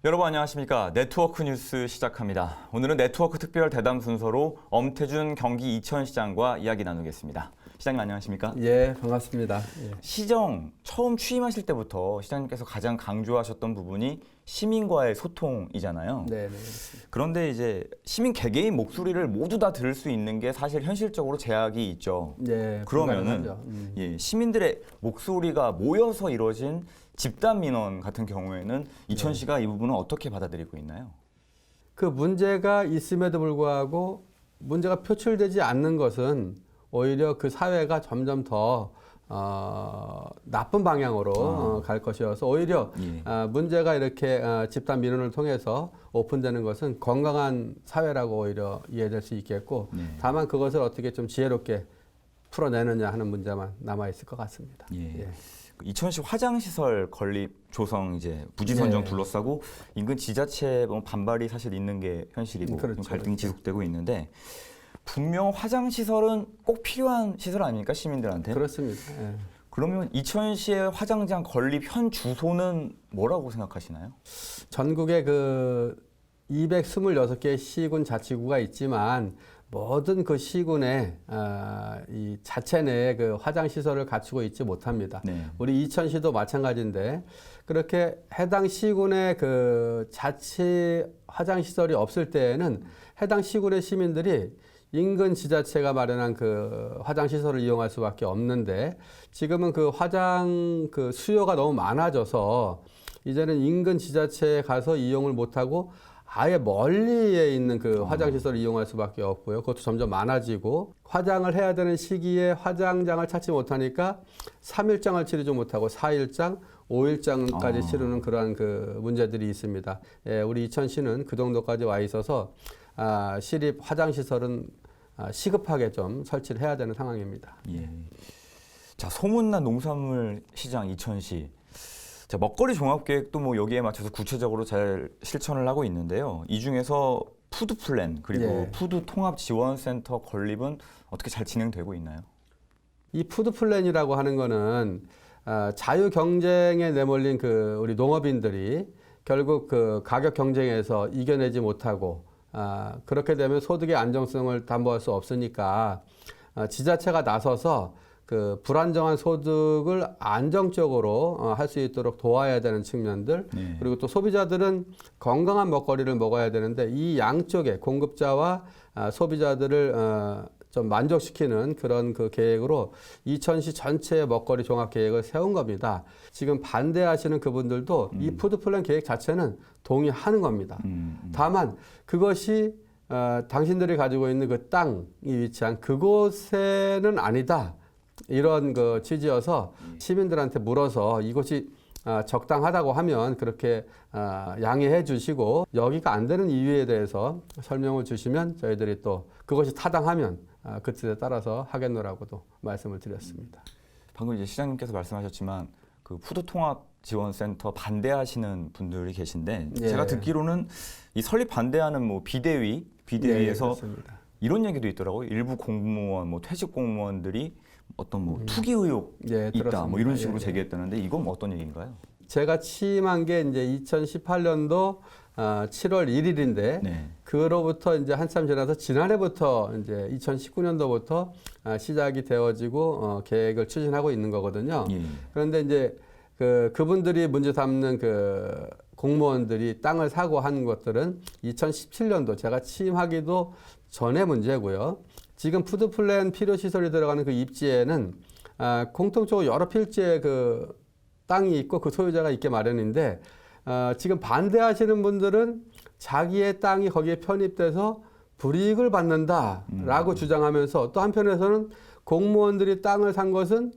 여러분 안녕하십니까. 네트워크 뉴스 시작합니다. 오늘은 네트워크 특별 대담 순서로 엄태준 경기 이천시장과 이야기 나누겠습니다. 시장님 안녕하십니까? 예, 반갑습니다. 예. 시정 처음 취임하실 때부터 시장님께서 가장 강조하셨던 부분이 시민과의 소통이잖아요. 네. 그런데 이제 시민 개개인 목소리를 모두 다 들을 수 있는 게 사실 현실적으로 제약이 있죠. 예, 그러면은 시민들의 목소리가 모여서 이뤄진 집단 민원 같은 경우에는 이천시가 이 부분은 어떻게 받아들이고 있나요? 그 문제가 있음에도 불구하고 문제가 표출되지 않는 것은 오히려 그 사회가 점점 더 나쁜 방향으로 갈 것이어서 오히려 문제가 이렇게 집단 민원을 통해서 오픈되는 것은 건강한 사회라고 오히려 이해될 수 있겠고 다만 그것을 어떻게 좀 지혜롭게 풀어내느냐 하는 문제만 남아 있을 것 같습니다. 예. 이천시 화장시설 건립 조성 이제 부지 선정 네. 둘러싸고 인근 지자체 반발이 사실 있는 게 현실이고 그렇죠, 갈등이 지속되고 있는데 분명 화장시설은 꼭 필요한 시설 아닙니까 시민들한테? 그렇습니다. 예. 그러면 이천시의 화장장 건립 현 주소는 뭐라고 생각하시나요? 전국에 그 226개의 시군 자치구가 있지만 모든 그 시군에 이 자체 내에 그 화장 시설을 갖추고 있지 못합니다. 네. 우리 이천시도 마찬가지인데 그렇게 해당 시군의 그 자치 화장 시설이 없을 때에는 해당 시군의 시민들이 인근 지자체가 마련한 그 화장 시설을 이용할 수밖에 없는데 지금은 그 화장 그 수요가 너무 많아져서 이제는 인근 지자체에 가서 이용을 못하고 아예 멀리에 있는 그 화장시설을 이용할 수밖에 없고요. 그것도 점점 많아지고 화장을 해야 되는 시기에 화장장을 찾지 못하니까 3일장을 치르지 못하고 4일장, 5일장까지 치르는 그러한 그 문제들이 있습니다. 예, 우리 이천시는 그 정도까지 와 있어서 시립 화장시설은 시급하게 좀 설치를 해야 되는 상황입니다. 예. 자, 소문난 농산물 시장 이천시. 자, 먹거리 종합계획도 뭐 여기에 맞춰서 구체적으로 잘 실천을 하고 있는데요. 이 중에서 푸드 플랜 그리고 푸드 통합 지원센터 건립은 어떻게 잘 진행되고 있나요? 이 푸드 플랜이라고 하는 거는 자유 경쟁에 내몰린 그 우리 농업인들이 결국 그 가격 경쟁에서 이겨내지 못하고 그렇게 되면 소득의 안정성을 담보할 수 없으니까 지자체가 나서서 그 불안정한 소득을 안정적으로 할 수 있도록 도와야 되는 측면들 그리고 또 소비자들은 건강한 먹거리를 먹어야 되는데 이 양쪽에 공급자와 소비자들을 좀 만족시키는 그런 그 계획으로 이천시 전체의 먹거리 종합 계획을 세운 겁니다. 지금 반대하시는 그분들도 이 푸드 플랜 계획 자체는 동의하는 겁니다. 다만 그것이 당신들이 가지고 있는 그 땅이 위치한 그곳에는 아니다. 이런 그 취지여서 시민들한테 물어서 이것이 적당하다고 하면 그렇게 양해해 주시고 여기가 안 되는 이유에 대해서 설명을 주시면 저희들이 또 그것이 타당하면 그 뜻에 따라서 하겠노라고도 말씀을 드렸습니다. 방금 이제 시장님께서 말씀하셨지만 그 푸드 통합 지원센터 반대하시는 분들이 계신데 제가 듣기로는 이 설립 반대하는 뭐 비대위에서 이런 얘기도 있더라고요. 일부 공무원, 뭐 퇴직 공무원들이 어떤 뭐 투기 의혹 있다, 들었습니다. 뭐 이런 식으로 제기했다는데 이건 어떤 얘기인가요? 제가 취임한 게 이제 2018년도 7월 1일인데 그로부터 이제 한참 지나서 지난해부터 이제 2019년도부터 시작이 되어지고 계획을 추진하고 있는 거거든요. 그런데 이제 그분들이 문제 삼는 그 공무원들이 땅을 사고 한 것들은 2017년도 제가 취임하기도 전의 문제고요. 지금 푸드 플랜 필요 시설이 들어가는 그 입지에는 공통적으로 여러 필지의 그 땅이 있고 그 소유자가 있게 마련인데 지금 반대하시는 분들은 자기의 땅이 거기에 편입돼서 불이익을 받는다라고 주장하면서 또 한편에서는 공무원들이 땅을 산 것은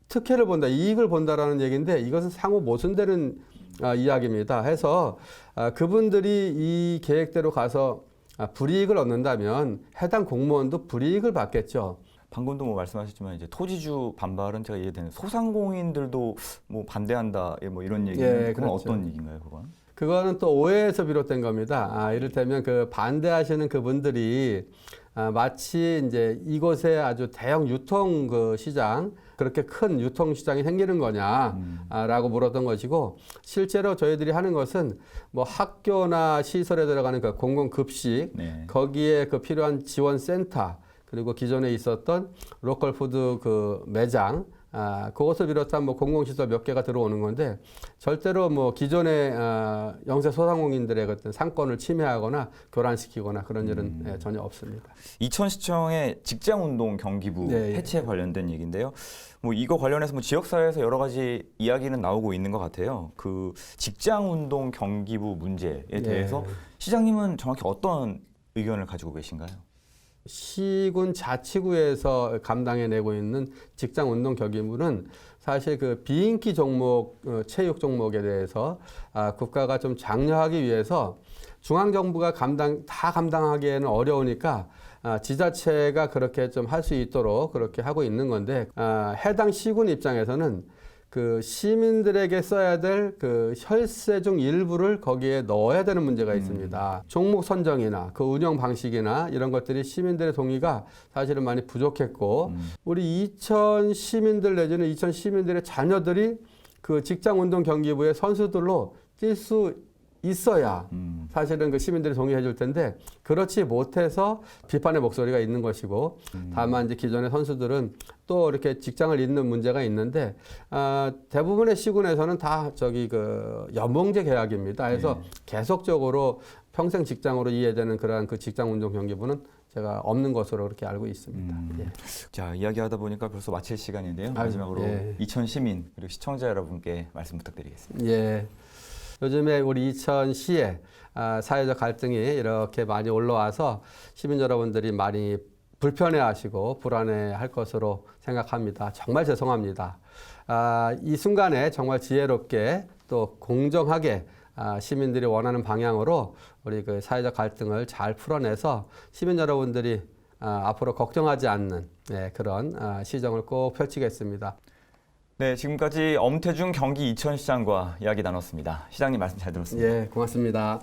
특혜를 본다, 이익을 본다라는 얘기인데 이것은 상호 모순되는 이야기입니다. 해서 그분들이 이 계획대로 가서 불이익을 얻는다면 해당 공무원도 불이익을 받겠죠. 방금도 뭐 말씀하셨지만 이제 토지주 반발은 제가 이해되는 소상공인들도 뭐 반대한다 뭐 이런 얘기는 그건 어떤 얘기인가요, 그건? 그거는 또 오해에서 비롯된 겁니다. 이를테면 그 반대하시는 그분들이 마치 이제 이곳에 아주 대형 유통 그 시장, 그렇게 큰 유통 시장이 생기는 거냐라고 물었던 것이고, 실제로 저희들이 하는 것은 뭐 학교나 시설에 들어가는 그 공공급식, 네. 거기에 그 필요한 지원센터, 그리고 기존에 있었던 로컬 푸드 그 매장, 그것을 비롯한 뭐 공공시설 몇 개가 들어오는 건데, 절대로 뭐 기존의 영세 소상공인들의 어떤 상권을 침해하거나 교란시키거나 그런 일은 전혀 없습니다. 이천시청의 직장운동 경기부 네, 해체 관련된 얘기인데요. 뭐 이거 관련해서 뭐 지역사회에서 여러 가지 이야기는 나오고 있는 것 같아요. 그 직장운동 경기부 문제에 대해서 시장님은 정확히 어떤 의견을 가지고 계신가요? 시군 자치구에서 감당해내고 있는 직장운동 경기부는 사실 그 비인기 종목, 체육 종목에 대해서 국가가 좀 장려하기 위해서 중앙정부가 다 감당하기에는 어려우니까 지자체가 그렇게 좀 할 수 있도록 그렇게 하고 있는 건데, 해당 시군 입장에서는 그 시민들에게 써야 될 그 혈세 중 일부를 거기에 넣어야 되는 문제가 있습니다. 종목 선정이나 그 운영 방식이나 이런 것들이 시민들의 동의가 사실은 많이 부족했고, 우리 이천 시민들 내지는 이천 시민들의 자녀들이 그 직장운동 경기부의 선수들로 뛸 수 있어야 사실은 그 시민들이 동의해 줄 텐데, 그렇지 못해서 비판의 목소리가 있는 것이고, 다만 이제 기존의 선수들은 또 이렇게 직장을 잇는 문제가 있는데, 대부분의 시군에서는 다 그 연봉제 계약입니다. 그래서 계속적으로 평생 직장으로 이해되는 그러한 그 직장운동 경기부는 제가 없는 것으로 그렇게 알고 있습니다. 자, 이야기하다 보니까 벌써 마칠 시간인데요. 마지막으로 이천 시민 그리고 시청자 여러분께 말씀 부탁드리겠습니다. 예. 요즘에 우리 이천시에 사회적 갈등이 이렇게 많이 올라와서 시민 여러분들이 많이 불편해하시고 불안해할 것으로 생각합니다. 정말 죄송합니다. 이 순간에 정말 지혜롭게 또 공정하게 시민들이 원하는 방향으로 우리 그 사회적 갈등을 잘 풀어내서 시민 여러분들이 앞으로 걱정하지 않는 그런 시정을 꼭 펼치겠습니다. 네, 지금까지 엄태중 경기 이천시장과 이야기 나눴습니다. 시장님 말씀 잘 들었습니다. 예, 고맙습니다.